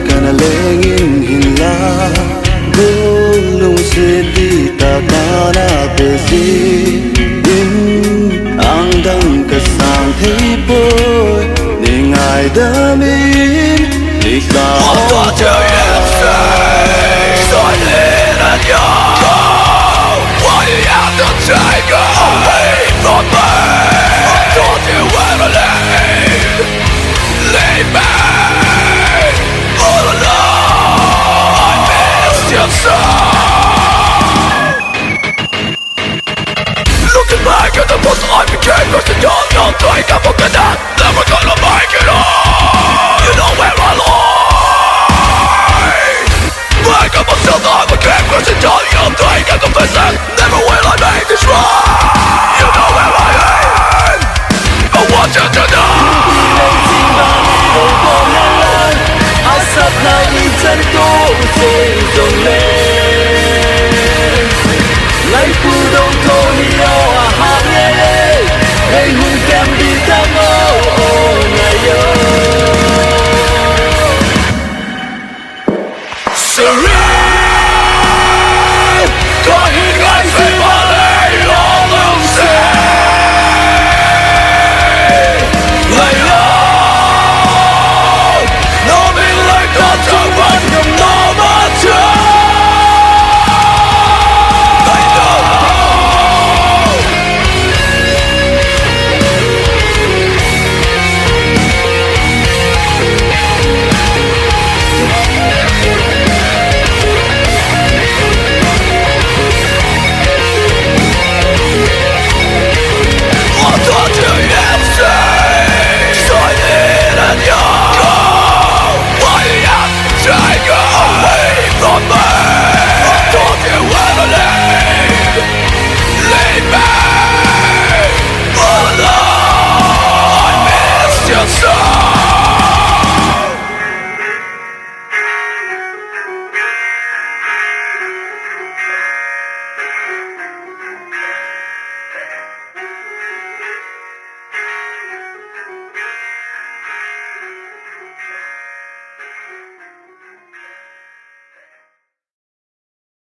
kana LENG'IN hila Gulung sedita kana besi Din ang dang kasang hipoy Ningay damin Lika hong Why you have to take away from me? Don't you ever leave me all alone? I miss you so. Looking back at the person I became, Christian young, don't think I'm forget that. Never gonna make it all. You know where I lie. Back up myself, I became Christian young, don't think I'm confessing. Never will I make this right. You know where I am. I want you to know. Asap na minsan ko sing lên Lấy phù đông thô hiyo à hát nghe Hey hùng kem đi